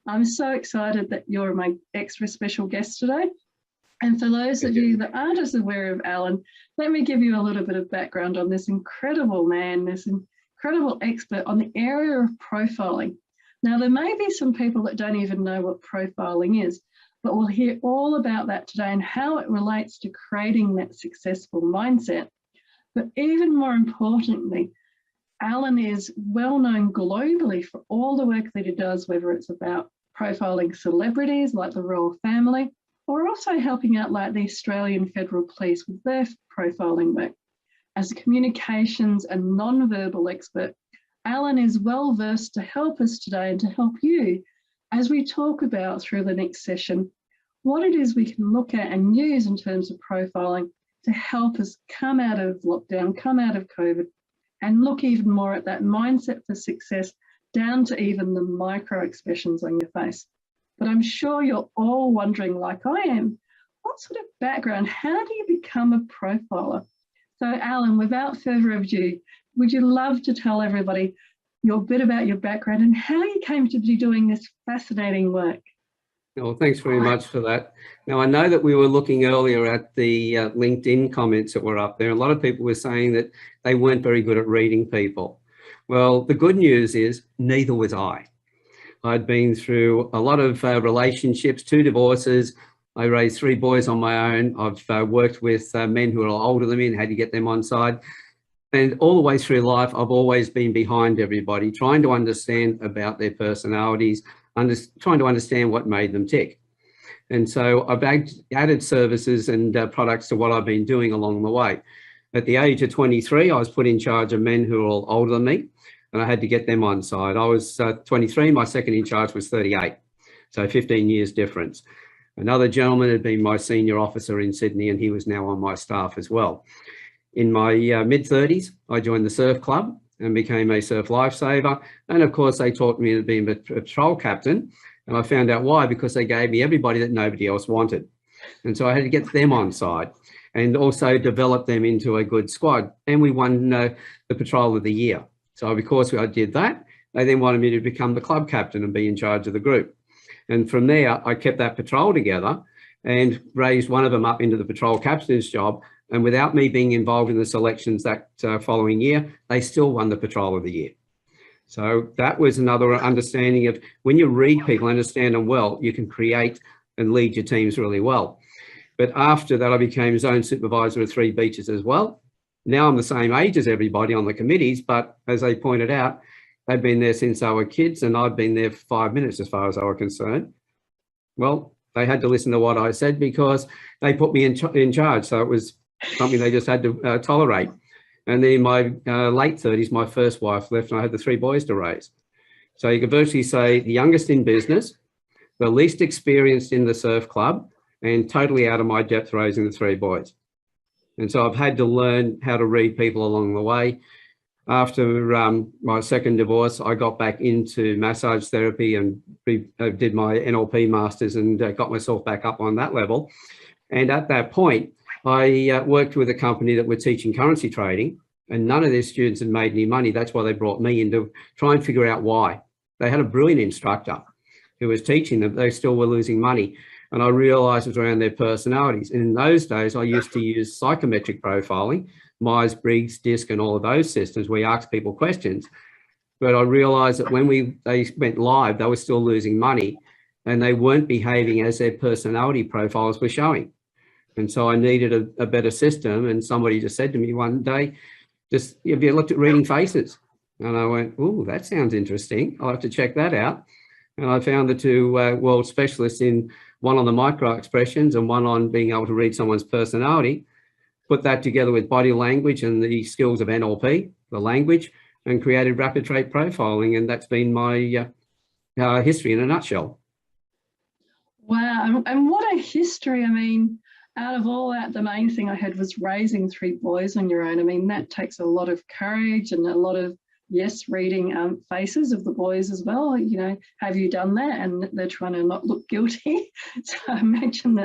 I'm so excited that you're my extra special guest today. And for those Thank of you that aren't as aware of Alan, let me give you a little bit of background on this incredible man, this incredible expert on the area of profiling. Now, there may be some people that don't even know what profiling is, but we'll hear all about that today and how it relates to creating that successful mindset. But even more importantly, Alan is well known globally for all the work that he does, whether it's about profiling celebrities like the royal family, or also helping out like the Australian Federal Police with their profiling work. As a communications and non-verbal expert, Alan is well versed to help us today and to help you as we talk about through the next session, what it is we can look at and use in terms of profiling to help us come out of lockdown, come out of COVID, and look even more at that mindset for success down to even the micro expressions on your face. But I'm sure you're all wondering, like I am, what sort of background, how do you become a profiler? So Alan, without further ado, would you love to tell everybody your bit about your background and how you came to be doing this fascinating work? Well, thanks very much for that. Now, I know that we were looking earlier at the LinkedIn comments that were up there. A lot of people were saying that they weren't very good at reading people. Well, the good news is neither was I. I'd been through a lot of relationships, 2 divorces. I raised 3 boys on my own. I've worked with men who are older than me and had to get them on side. And all the way through life, I've always been behind everybody, trying to understand about their personalities, trying to understand what made them tick. And so I've added services and products to what I've been doing along the way. At the age of 23, I was put in charge of men who were all older than me, and I had to get them on side. I was 23, my second in charge was 38, so 15 years difference. Another gentleman had been my senior officer in Sydney, and he was now on my staff as well. In my mid-30s, I joined the surf club and became a surf lifesaver. And of course, they taught me to be a patrol captain. And I found out why, because they gave me everybody that nobody else wanted. And so I had to get them on side and also develop them into a good squad. And we won the Patrol of the Year. So because I did that, they then wanted me to become the club captain and be in charge of the group. And from there, I kept that patrol together and raised one of them up into the patrol captain's job. And without me being involved in the selections that following year, they still won the Patrol of the Year. So that was another understanding of when you read people, understand them well, you can create and lead your teams really well. But after that, I became zone supervisor of 3 beaches as well. Now I'm the same age as everybody on the committees, but as they pointed out, they've been there since they were kids and I've been there for 5 minutes as far as they were concerned. Well, they had to listen to what I said because they put me in charge. So it was something they just had to tolerate. And then in my late 30s, my first wife left and I had the 3 boys to raise. So you could virtually say the youngest in business, the least experienced in the surf club, and totally out of my depth raising the 3 boys. And so I've had to learn how to read people along the way. After my second divorce, I got back into massage therapy and did my NLP masters and got myself back up on that level. And at that point, I worked with a company that were teaching currency trading and none of their students had made any money. That's why they brought me in to try and figure out why. They had a brilliant instructor who was teaching them. They still were losing money. And I realized it was around their personalities. And in those days, I used to use psychometric profiling, Myers-Briggs, DISC, and all of those systems where you ask people questions. But I realized that when they went live, they were still losing money and they weren't behaving as their personality profiles were showing. And so I needed a better system. And somebody just said to me one day, have you looked at reading faces? And I went, oh, that sounds interesting. I'll have to check that out. And I found the 2 world specialists in one on the micro expressions and one on being able to read someone's personality, put that together with body language and the skills of NLP, the language, and created rapid trait profiling. And that's been my history in a nutshell. Wow. And what a history. I mean, out of all that, the main thing I heard was raising 3 boys on your own. I mean, that takes a lot of courage and a lot of, yes, reading faces of the boys as well. You know, have you done that? And they're trying to not look guilty. So I imagine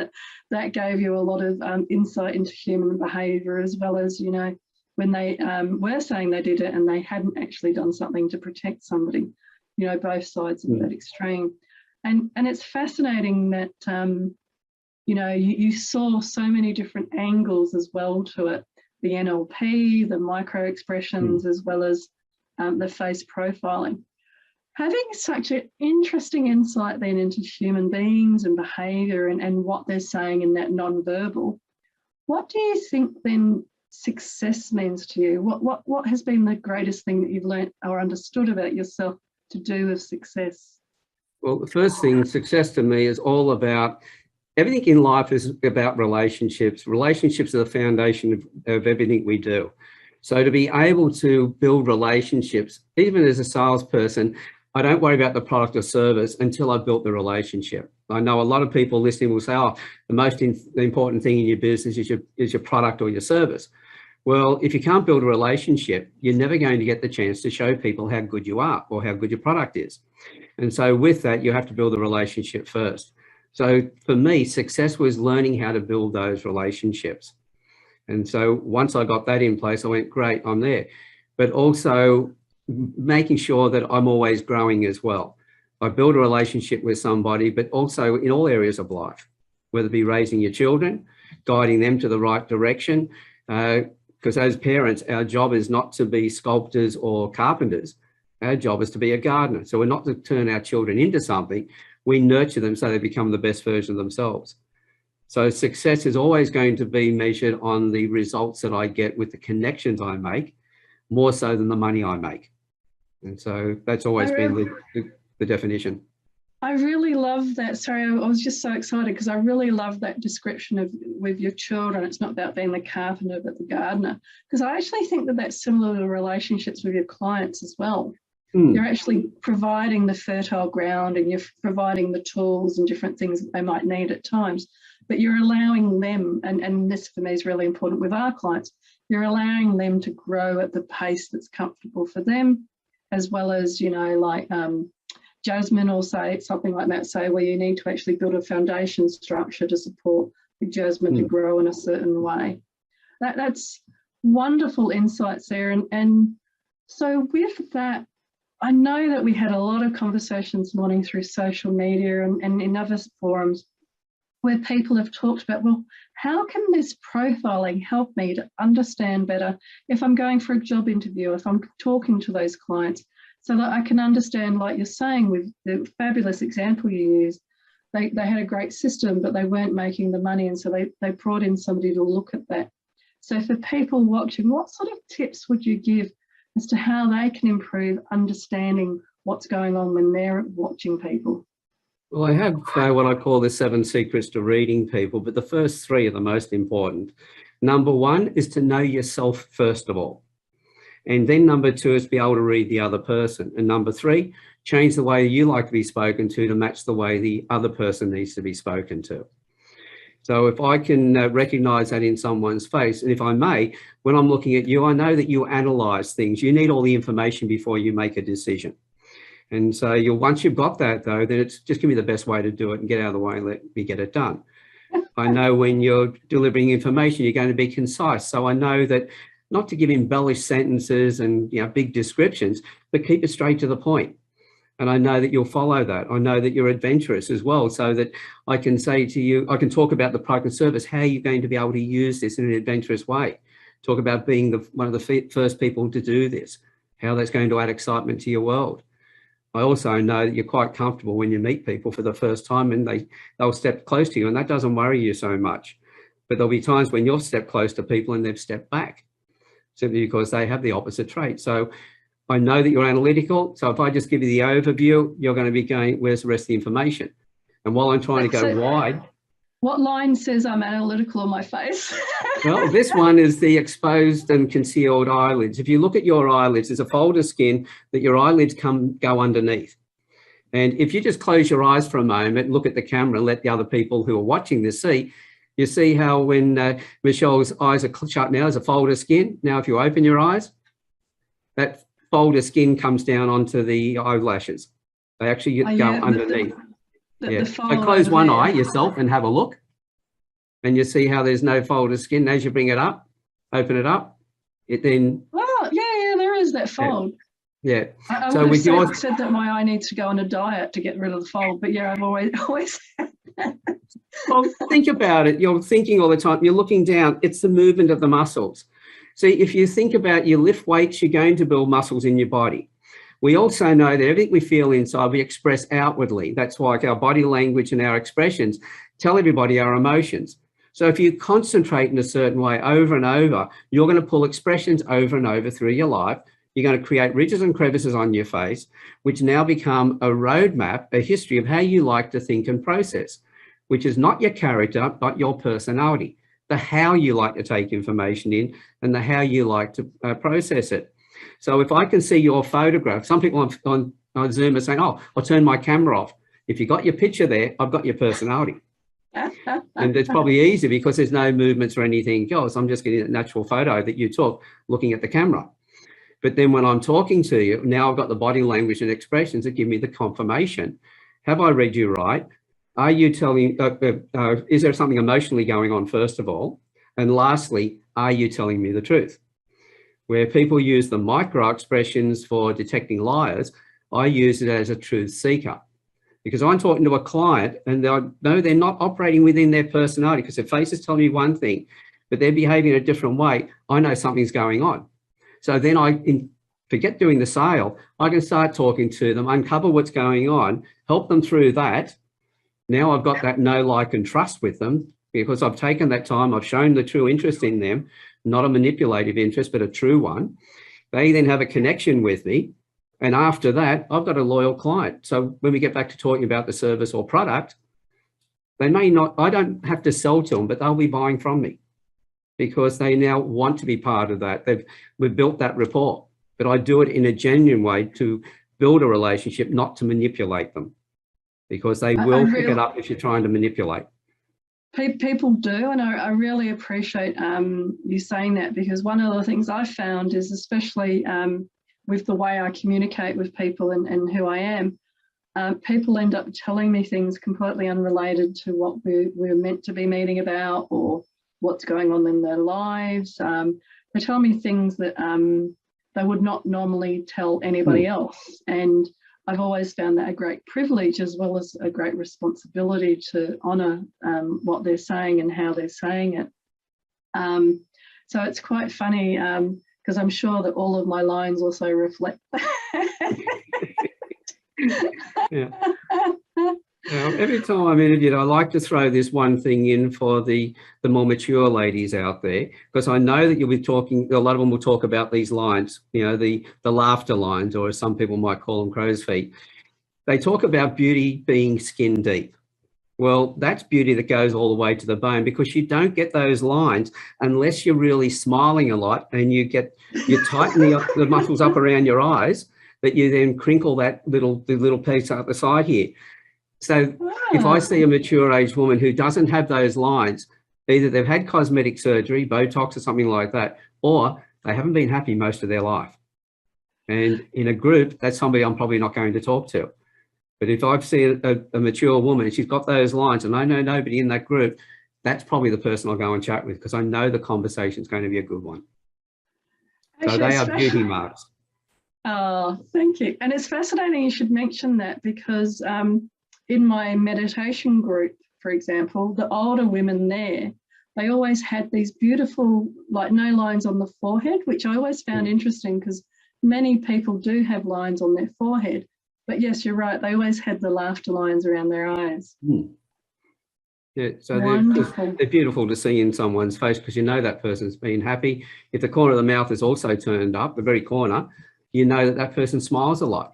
that gave you a lot of insight into human behaviour, as well as, you know, when they were saying they did it and they hadn't actually done something to protect somebody, you know, both sides of that extreme. And it's fascinating that, you know, you saw so many different angles as well to it, the NLP, the micro expressions, as well as the face profiling. Having such an interesting insight then into human beings and behaviour and what they're saying in that non-verbal, what do you think then success means to you? What has been the greatest thing that you've learnt or understood about yourself to do with success? Well, the first thing, success to me is all about, everything in life is about relationships. Relationships are the foundation of everything we do. So to be able to build relationships, even as a salesperson, I don't worry about the product or service until I've built the relationship. I know a lot of people listening will say, oh, the important thing in your business is your product or your service. Well, if you can't build a relationship, you're never going to get the chance to show people how good you are or how good your product is. And so with that, you have to build a relationship first. So for me, success was learning how to build those relationships. And so once I got that in place, I went, great, I'm there. But also making sure that I'm always growing as well. I build a relationship with somebody, but also in all areas of life, whether it be raising your children, guiding them to the right direction. Because as parents, our job is not to be sculptors or carpenters. Our job is to be a gardener. So we're not to turn our children into something. We nurture them so they become the best version of themselves. So success is always going to be measured on the results that I get with the connections I make, more so than the money I make. And so that's always been the definition. I really love that. Sorry, I was just so excited because I really love that description of with your children. It's not about being the carpenter, but the gardener. Because I actually think that that's similar to relationships with your clients as well. You're actually providing the fertile ground and you're providing the tools and different things that they might need at times, but you're allowing them, and this for me is really important with our clients, you're allowing them to grow at the pace that's comfortable for them, as well as, you know, like Jasmine will say something like that, say, well, you need to actually build a foundation structure to support Jasmine to grow in a certain way. That's wonderful insights there. And so with that, I know that we had a lot of conversations this morning through social media and in other forums where people have talked about, well, how can this profiling help me to understand better if I'm going for a job interview, if I'm talking to those clients, so that I can understand, like you're saying with the fabulous example you used, they had a great system, but they weren't making the money. And so they brought in somebody to look at that. So for people watching, what sort of tips would you give as to how they can improve understanding what's going on when they're watching people? Well, I have what I call the 7 secrets to reading people, but the first 3 are the most important. Number 1 is to know yourself first of all. And then number 2 is be able to read the other person. And number 3, change the way you like to be spoken to match the way the other person needs to be spoken to. So if I can recognize that in someone's face, and if I may, when I'm looking at you, I know that you analyze things. You need all the information before you make a decision. And so once you've got that, though, then it's just give me the best way to do it and get out of the way and let me get it done. I know when you're delivering information, you're going to be concise. So I know that not to give embellished sentences and big descriptions, but keep it straight to the point. And I know that you'll follow that. I know that you're adventurous as well, so that I can say to you, I can talk about the product and service, how you're going to be able to use this in an adventurous way. Talk about being one of the first people to do this, how that's going to add excitement to your world. I also know that you're quite comfortable when you meet people for the first time and they'll step close to you, and that doesn't worry you so much. But there'll be times when you'll step close to people and they've stepped back simply because they have the opposite trait. So I know that you're analytical. So if I just give you the overview, you're going to be going, where's the rest of the information? And while I'm trying to go wide. What line says I'm analytical on my face? Well, this one is the exposed and concealed eyelids. If you look at your eyelids, there's a fold of skin that your eyelids go underneath. And if you just close your eyes for a moment, look at the camera, and let the other people who are watching this see, you see how when Michelle's eyes are shut now, there's a fold of skin. Now, if you open your eyes, that fold of skin comes down onto the eyelashes. They actually go underneath. So close one eye yourself and have a look. And you see how there's no fold of skin. As you bring it up, open it up, it then... Oh, yeah, there is that fold. Yeah. I So would with have your, said that my eye needs to go on a diet to get rid of the fold, but yeah, I've always well, think about it. You're thinking all the time. You're looking down. It's the movement of the muscles. See, if you think about you lift weights, you're going to build muscles in your body. We also know that everything we feel inside, we express outwardly. That's why our body language and our expressions tell everybody our emotions. So if you concentrate in a certain way over and over, you're going to pull expressions over and over through your life. You're going to create ridges and crevices on your face, which now become a roadmap, a history of how you like to think and process, which is not your character, but your personality, the how you like to take information in and the how you like to process it. So if I can see your photograph, some people on Zoom are saying, oh, I'll turn my camera off. If you got your picture there, I've got your personality. And it's probably easy because there's no movements or anything else. I'm just getting a natural photo that you took looking at the camera. But then when I'm talking to you, now I've got the body language and expressions that give me the confirmation. Have I read you right? Are you telling, is there something emotionally going on, first of all? And lastly, are you telling me the truth? Where people use the micro expressions for detecting liars, I use it as a truth seeker. Because I'm talking to a client and I know they're not operating within their personality because their face is telling me one thing, but they're behaving in a different way. I know something's going on. So then forget doing the sale. I can start talking to them, uncover what's going on, help them through that. Now I've got that know, like, and trust with them because I've taken that time. I've shown the true interest in them, not a manipulative interest, but a true one. They then have a connection with me. And after that, I've got a loyal client. So when we get back to talking about the service or product, they may not, I don't have to sell to them, but they'll be buying from me because they now want to be part of that. We've built that rapport, but I do it in a genuine way to build a relationship, not to manipulate them, because they will pick it up if you're trying to manipulate. People do, and I really appreciate you saying that, because one of the things I've found is, especially with the way I communicate with people and who I am, people end up telling me things completely unrelated to what we're meant to be meeting about or what's going on in their lives. They tell me things that they would not normally tell anybody else. And I've always found that a great privilege as well as a great responsibility to honour what they're saying and how they're saying it. So it's quite funny because I'm sure that all of my lines also reflect that. Yeah. Now, every time I'm interviewed, I like to throw this one thing in for the more mature ladies out there, because I know that you'll be talking, a lot of them will talk about these lines, you know, the laughter lines, or as some people might call them, crow's feet. They talk about beauty being skin deep. Well, that's beauty that goes all the way to the bone, because you don't get those lines unless you're really smiling a lot and you tighten the muscles up around your eyes, that you then crinkle the little piece up the side here. So if I see a mature age woman who doesn't have those lines, either they've had cosmetic surgery, Botox or something like that, or they haven't been happy most of their life. And in a group, that's somebody I'm probably not going to talk to. But if I've seen a mature woman and she's got those lines and I know nobody in that group, that's probably the person I'll go and chat with, because I know the conversation's going to be a good one. So they are beauty marks. Oh, thank you. And it's fascinating you should mention that, because in my meditation group, for example, the older women there, they always had these beautiful, like, no lines on the forehead, which I always found interesting, because many people do have lines on their forehead. But yes, you're right, they always had the laughter lines around their eyes. Yeah, so they're beautiful to see in someone's face, because you know that person's been happy. If the corner of the mouth is also turned up, the very corner, you know that person smiles a lot.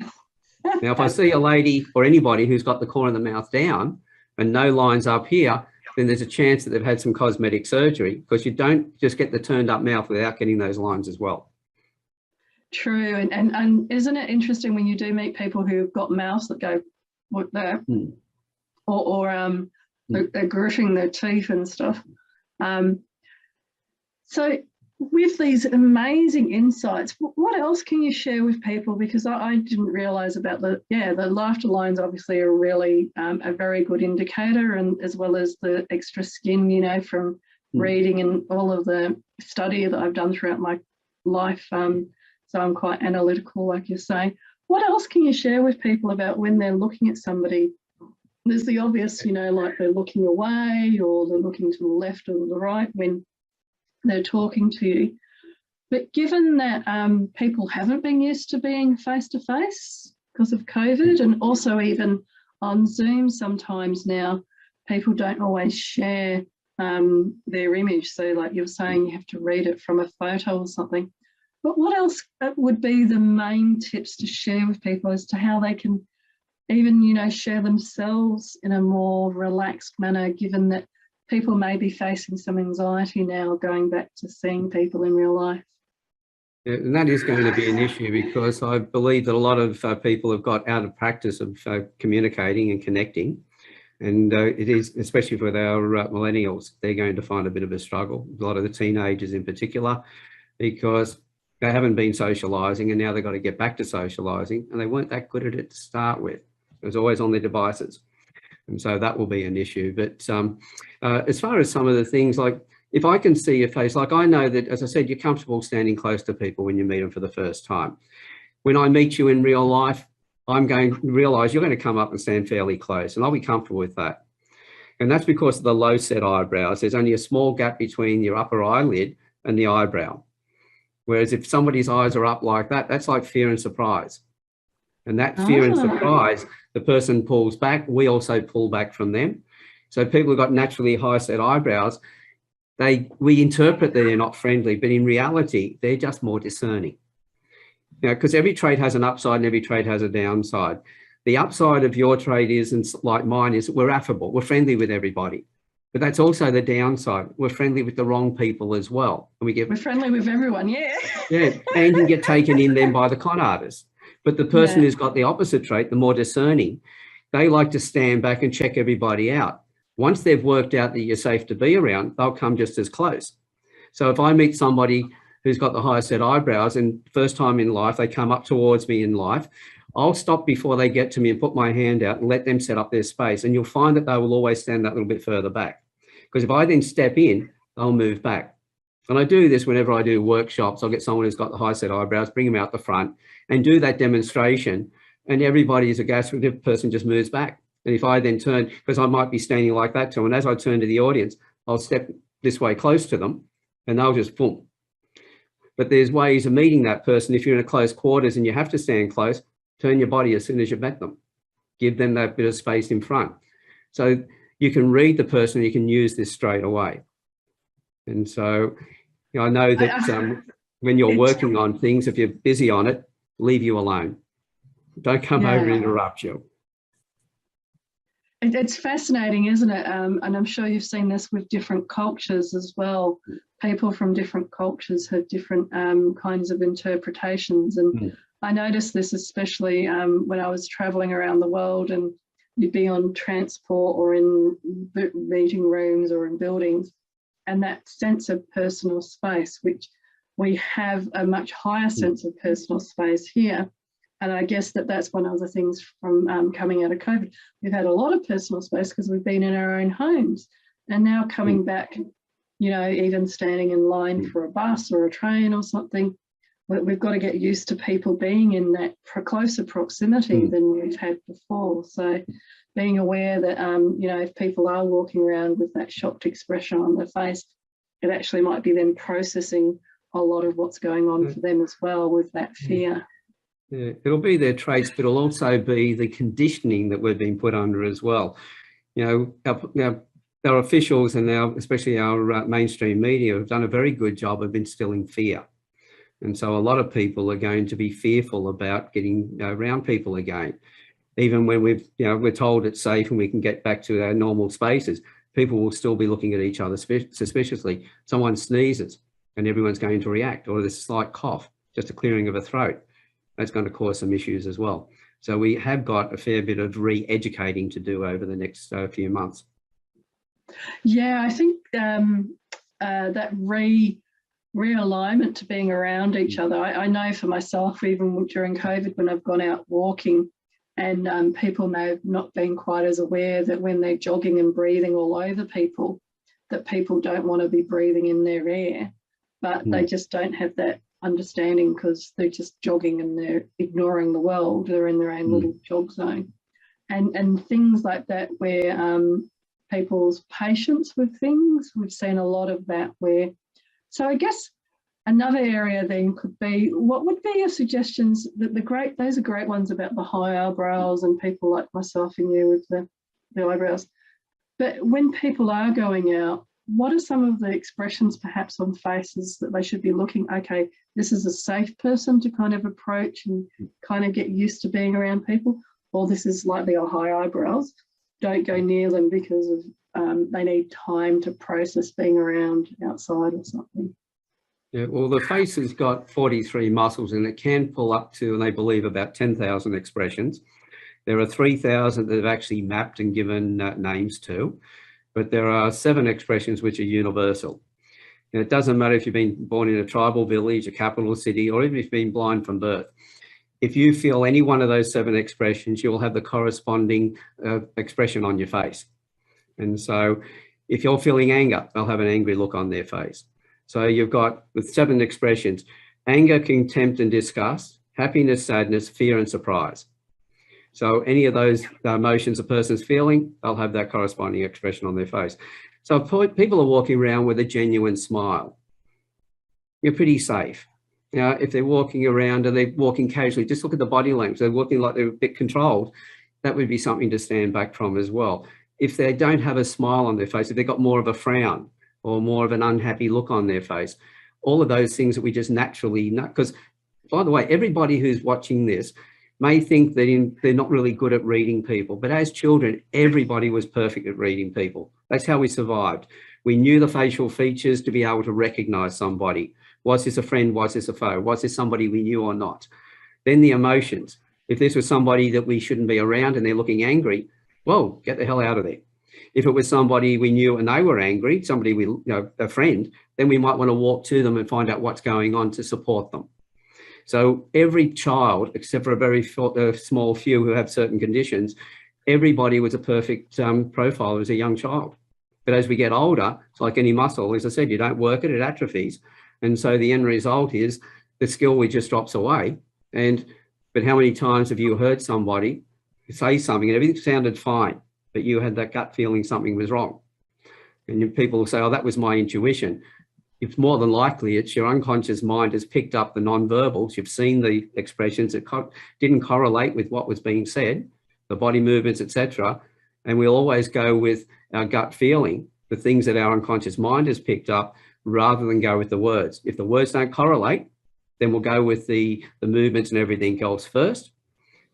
Now, if I see a lady or anybody who's got the corner of the mouth down and no lines up here, then there's a chance that they've had some cosmetic surgery, because you don't just get the turned up mouth without getting those lines as well. True. And isn't it interesting when you do meet people who've got mouths that go like that, or they're gritting their teeth and stuff. So with these amazing insights, what else can you share with people? Because I didn't realise about the laughter lines obviously are really a very good indicator, and as well as the extra skin, you know, from reading and all of the study that I've done throughout my life So I'm quite analytical, like you're saying. What else can you share with people about when they're looking at somebody? There's the obvious, you know, like they're looking away or they're looking to the left or the right when they're talking to you. But given that people haven't been used to being face-to-face because of COVID, and also even on Zoom sometimes now, people don't always share their image. So like you were saying, you have to read it from a photo or something. But what else would be the main tips to share with people as to how they can even, you know, share themselves in a more relaxed manner, given that people may be facing some anxiety now going back to seeing people in real life? Yeah, and that is going to be an issue, because I believe that a lot of people have got out of practice of communicating and connecting. And it is, especially with our millennials, they're going to find a bit of a struggle, a lot of the teenagers in particular, because they haven't been socialising and now they've got to get back to socialising, and they weren't that good at it to start with. It was always on their devices. And so that will be an issue. But as far as some of the things, like if I can see your face, like I know that, as I said, you're comfortable standing close to people when you meet them for the first time. When I meet you in real life, I'm going to realise you're going to come up and stand fairly close, and I'll be comfortable with that. And that's because of the low set eyebrows. There's only a small gap between your upper eyelid and the eyebrow. Whereas if somebody's eyes are up like that, that's like fear and surprise. And that fear and surprise, the person pulls back, we also pull back from them. So people who've got naturally high set eyebrows, we interpret that they're not friendly, but in reality, they're just more discerning. You know, because every trait has an upside and every trait has a downside. The upside of your trait is, and like mine is, we're affable, we're friendly with everybody. But that's also the downside. We're friendly with the wrong people as well. And we're friendly with everyone, yeah. Yeah, and you get taken in then by the con artist. But the person who's got the opposite trait, the more discerning, they like to stand back and check everybody out. Once they've worked out that you're safe to be around, they'll come just as close. So if I meet somebody who's got the higher set eyebrows and first time in life, they come up towards me in life, I'll stop before they get to me and put my hand out and let them set up their space. And you'll find that they will always stand that little bit further back. Because if I then step in, they'll move back. And I do this whenever I do workshops. I'll get someone who's got the high set eyebrows, bring them out the front and do that demonstration. And everybody is aghast when the person just moves back. And if I then turn, because I might be standing like that too, and as I turn to the audience, I'll step this way close to them and they'll just boom. But there's ways of meeting that person. If you're in a close quarters and you have to stand close, turn your body as soon as you've met them. Give them that bit of space in front. So you can read the person, you can use this straight away. And so you know, I know that when you're working on things, if you're busy on it, leave you alone. Don't come over and interrupt you. It's fascinating, isn't it? And I'm sure you've seen this with different cultures as well. People from different cultures have different kinds of interpretations. And I noticed this especially when I was traveling around the world, and you'd be on transport or in meeting rooms or in buildings, and that sense of personal space, which we have a much higher sense of personal space here. And I guess that's one of the things from coming out of COVID. We've had a lot of personal space because we've been in our own homes. And now coming back, you know, even standing in line for a bus or a train or something, we've got to get used to people being in that closer proximity than we've had before. So being aware that, you know, if people are walking around with that shocked expression on their face, it actually might be them processing a lot of what's going on for them as well with that fear. Yeah, it'll be their traits, but it'll also be the conditioning that we've been put under as well. You know, our officials and now, especially our mainstream media, have done a very good job of instilling fear. And so a lot of people are going to be fearful about getting around people again. Even when we're told it's safe and we can get back to our normal spaces, people will still be looking at each other suspiciously. Someone sneezes and everyone's going to react, or there's a slight cough, just a clearing of a throat. That's going to cause some issues as well. So we have got a fair bit of re-educating to do over the next few months. Yeah, I think that realignment to being around each other. I know for myself, even during COVID, when I've gone out walking, and people may have not been quite as aware that when they're jogging and breathing all over people, that people don't want to be breathing in their air, but they just don't have that understanding because they're just jogging and they're ignoring the world. They're in their own little jog zone. And things like that where people's patience with things, we've seen a lot of that where, so I guess another area then could be, what would be your suggestions that those are great ones about the high eyebrows and people like myself and you with the eyebrows. But when people are going out, what are some of the expressions perhaps on faces that they should be looking, okay, this is a safe person to kind of approach and kind of get used to being around people, or this is like the high eyebrows, don't go near them because of they need time to process being around outside or something. Yeah, well, the face has got 43 muscles and it can pull up to, and they believe, about 10,000 expressions. There are 3,000 that have actually mapped and given names to, but there are 7 expressions which are universal. And it doesn't matter if you've been born in a tribal village, a capital city, or even if you've been blind from birth. If you feel any one of those 7 expressions, you will have the corresponding expression on your face. And so if you're feeling anger, they'll have an angry look on their face. So you've got, with 7 expressions, anger, contempt and disgust, happiness, sadness, fear and surprise. So any of those emotions a person's feeling, they'll have that corresponding expression on their face. So if people are walking around with a genuine smile, you're pretty safe. Now, if they're walking around and they're walking casually, just look at the body language. They're walking like they're a bit controlled. That would be something to stand back from as well. If they don't have a smile on their face, if they've got more of a frown or more of an unhappy look on their face, all of those things that we just naturally know. Because, by the way, everybody who's watching this may think that they're not really good at reading people, but as children, everybody was perfect at reading people. That's how we survived. We knew the facial features to be able to recognize somebody. Was this a friend? Was this a foe? Was this somebody we knew or not? Then the emotions. If this was somebody that we shouldn't be around and they're looking angry, whoa, get the hell out of there. If it was somebody we knew and they were angry, somebody we, a friend, then we might want to walk to them and find out what's going on to support them. So every child, except for a very small few who have certain conditions, everybody was a perfect profile as a young child. But as we get older, it's like any muscle, as I said, you don't work it, it atrophies. And so the end result is the skill just drops away. But how many times have you heard somebody say something and everything sounded fine, but you had that gut feeling something was wrong? And people will say, oh, that was my intuition. It's more than likely it's your unconscious mind has picked up the non-verbals. You've seen the expressions that didn't correlate with what was being said, the body movements, etc. And we'll always go with our gut feeling, the things that our unconscious mind has picked up, rather than go with the words. If the words don't correlate, then we'll go with the movements and everything else first.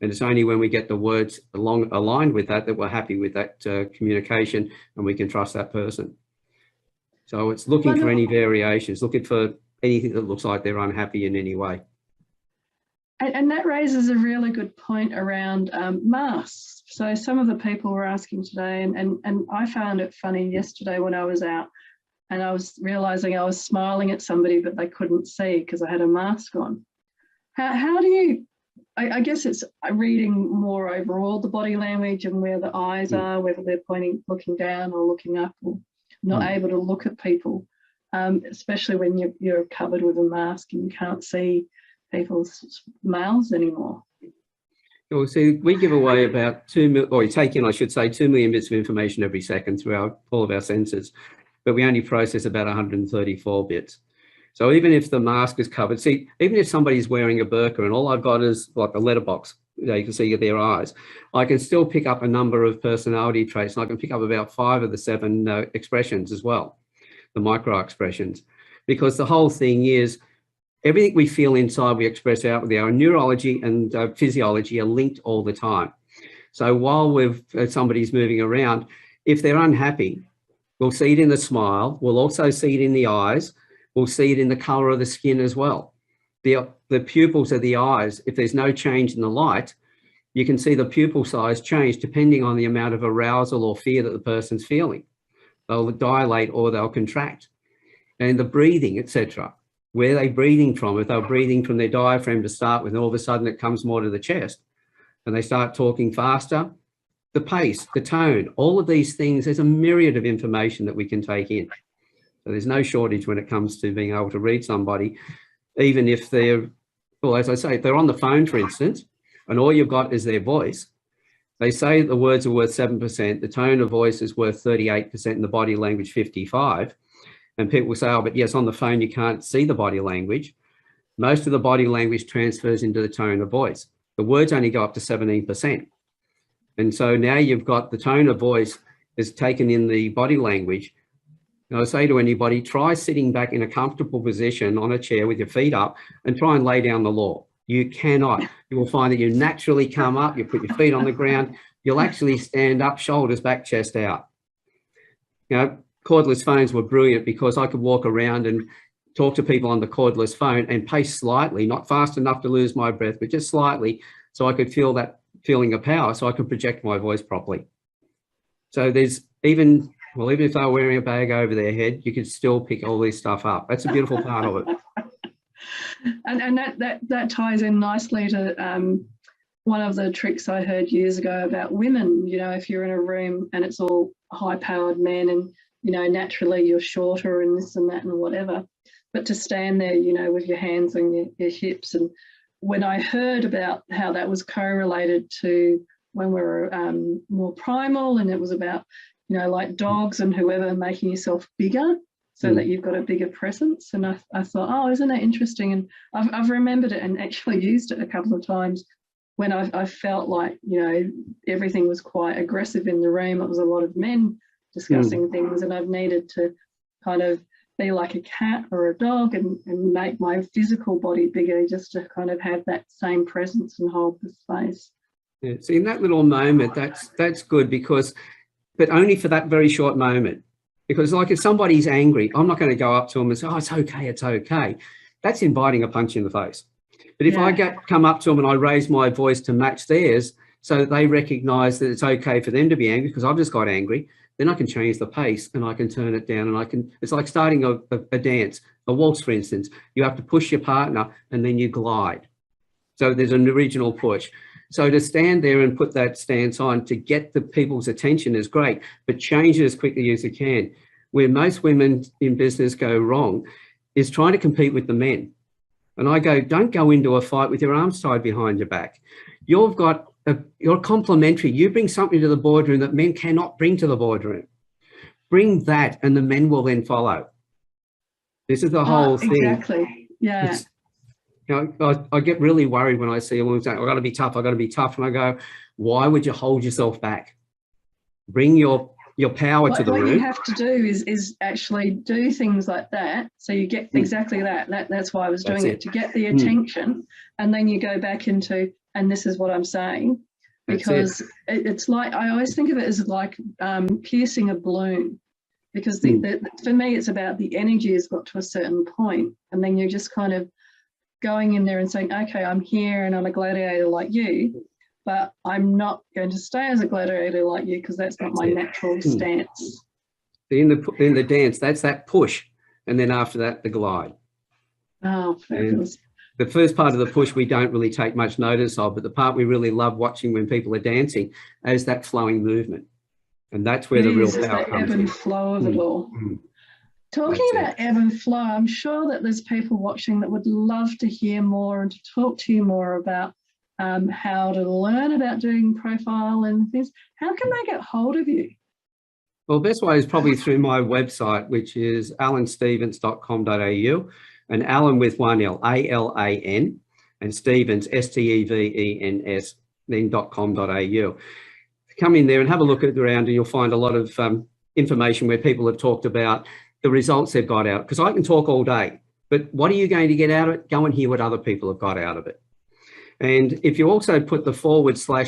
And it's only when we get the words aligned with that we're happy with that communication and we can trust that person. So it's looking for any variations, looking for anything that looks like they're unhappy in any way. And that raises a really good point around masks. So some of the people were asking today, and I found it funny yesterday when I was out and I was realizing I was smiling at somebody, but they couldn't see because I had a mask on. How do you, I guess it's reading more overall the body language and where the eyes are, whether they're pointing, looking down or looking up, or not able to look at people, especially when you're covered with a mask and you can't see people's mouths anymore. Well, see, we give away about 2 million, or take in, I should say, 2 million bits of information every second through all of our sensors, but we only process about 134 bits. So even if the mask is covered, see, even if somebody's wearing a burqa and all I've got is like a letterbox, you can see their eyes, I can still pick up a number of personality traits, and I can pick up about 5 of the 7 expressions as well, the micro expressions, because the whole thing is everything we feel inside, we express outwardly. Our neurology and physiology are linked all the time. So while somebody's moving around, if they're unhappy, we'll see it in the smile. We'll also see it in the eyes. We'll see it in the color of the skin as well. The pupils of the eyes, if there's no change in the light, you can see the pupil size change depending on the amount of arousal or fear that the person's feeling. They'll dilate or they'll contract. And the breathing, etc. Where are they breathing from? If they're breathing from their diaphragm to start with, and all of a sudden it comes more to the chest and they start talking faster, the pace, the tone, all of these things, there's a myriad of information that we can take in. So there's no shortage when it comes to being able to read somebody. even if they're, well, as I say, if they're on the phone, for instance, and all you've got is their voice, they say the words are worth 7%, the tone of voice is worth 38%, and the body language 55%. And people will say, oh, but yes, on the phone, you can't see the body language. Most of the body language transfers into the tone of voice. The words only go up to 17%. And so now you've got the tone of voice is taken in the body language. And I say to anybody, try sitting back in a comfortable position on a chair with your feet up and try and lay down the law. You cannot. You will find that you naturally come up, you put your feet on the ground, you'll actually stand up, shoulders back, chest out. You know, cordless phones were brilliant because I could walk around and talk to people on the cordless phone and pace slightly, not fast enough to lose my breath, but just slightly, so I could feel that feeling of power, so I could project my voice properly. So there's even if they were wearing a bag over their head, you could still pick all this stuff up. That's a beautiful part of it. And that ties in nicely to one of the tricks I heard years ago about women. You know, if you're in a room and it's all high-powered men and, you know, naturally you're shorter and this and that and whatever, but to stand there, you know, with your hands on your hips. And when I heard about how that was correlated to when we were more primal, and it was about, you know, like dogs and whoever, making yourself bigger so that you've got a bigger presence. And I thought, oh, isn't that interesting? And I've remembered it and actually used it a couple of times when I felt like, you know, everything was quite aggressive in the room. It was a lot of men discussing things, and I've needed to kind of be like a cat or a dog and make my physical body bigger just to kind of have that same presence and hold the space. Yeah, so in that little moment, that's good, because, but only for that very short moment. Because like if somebody's angry, I'm not going to go up to them and say, oh, it's okay, it's okay. That's inviting a punch in the face. But if I come up to them and I raise my voice to match theirs so that they recognise that it's okay for them to be angry because I've just got angry, then I can change the pace and I can turn it down, and it's like starting a dance, a waltz, for instance. You have to push your partner and then you glide. So there's an original push. So to stand there and put that stance on to get the people's attention is great, but change it as quickly as you can. Where most women in business go wrong is trying to compete with the men. And I go, don't go into a fight with your arms tied behind your back. You're complementary. You bring something to the boardroom that men cannot bring to the boardroom. Bring that and the men will then follow. This is the whole thing. Exactly, yeah. You know, I get really worried when I see a woman saying, I've got to be tough, I've got to be tough. And I go, why would you hold yourself back? Bring your power to the room. What you have to do is actually do things like that. So you get exactly that. That's why I was doing it, to get the attention. And then you go back into, and this is what I'm saying, because it's like, I always think of it as like piercing a balloon, because for me, it's about the energy has got to a certain point, and then you're just kind of going in there and saying, okay, I'm here and I'm a gladiator like you, but I'm not going to stay as a gladiator like you because that's not my natural stance. In the dance, that's that push, and then after that, the glide. Oh, fabulous. The first part of the push we don't really take much notice of, but the part we really love watching when people are dancing is that flowing movement, and that's where the real power comes in. Ebb and flow of it all. Talking about ebb and flow, I'm sure that there's people watching that would love to hear more and to talk to you more about how to learn about doing profile and things. How can they get hold of you? Well, the best way is probably through my website, which is alanstevens.com.au, and Alan with one L, A-L-A-N, and Stevens, S-T-E-V-E-N-S, then .com.au. Come in there and have a look around, and you'll find a lot of information where people have talked about the results they've got out. Because I can talk all day, but what are you going to get out of it? Go and hear what other people have got out of it. And if you also put the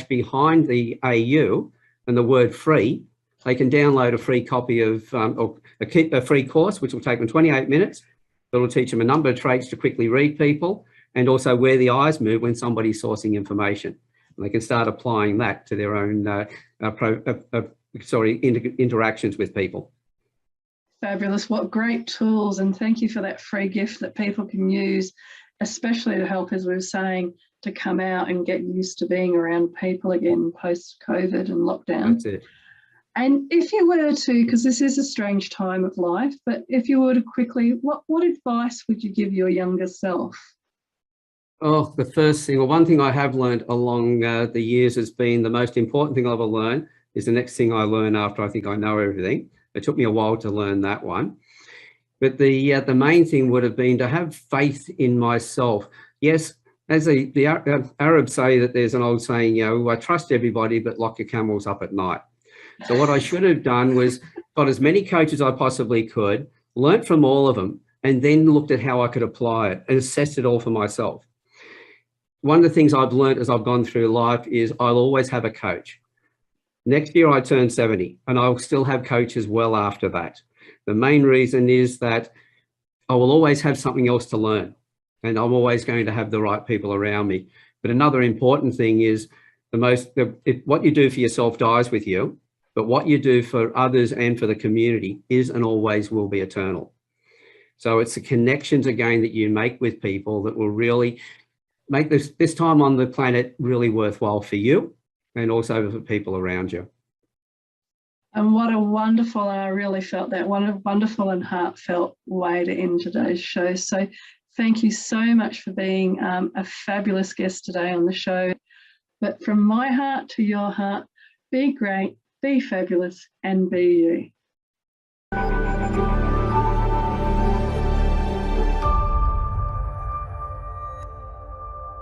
/ behind the AU and the word free, they can download a free copy of or a free course, which will take them 28 minutes. It'll teach them a number of traits to quickly read people, and also where the eyes move when somebody's sourcing information. And they can start applying that to their own interactions with people. Fabulous. What great tools. And thank you for that free gift that people can use, especially to help, as we were saying, to come out and get used to being around people again post-COVID and lockdown. That's it. And if you were to, because this is a strange time of life, but if you were to quickly, what advice would you give your younger self? Oh, the first thing, or one thing I have learned along the years has been the most important thing I've ever learned is the next thing I learn after I think I know everything. It took me a while to learn that one. But the main thing would have been to have faith in myself. Yes, as the Arabs say, that there's an old saying, you know, I trust everybody, but lock your camels up at night. So what I should have done was got as many coaches I possibly could, learnt from all of them, and then looked at how I could apply it and assessed it all for myself. One of the things I've learned as I've gone through life is I'll always have a coach. Next year I turn 70 and I'll still have coaches well after that. The main reason is that I will always have something else to learn and I'm always going to have the right people around me. But another important thing is what you do for yourself dies with you, but what you do for others and for the community is and always will be eternal. So it's the connections again that you make with people that will really make this time on the planet really worthwhile for you and also for people around you. And what a wonderful, I really felt that, one a wonderful and heartfelt way to end today's show. So thank you so much for being a fabulous guest today on the show. But from my heart to your heart, be great, be fabulous, and be you.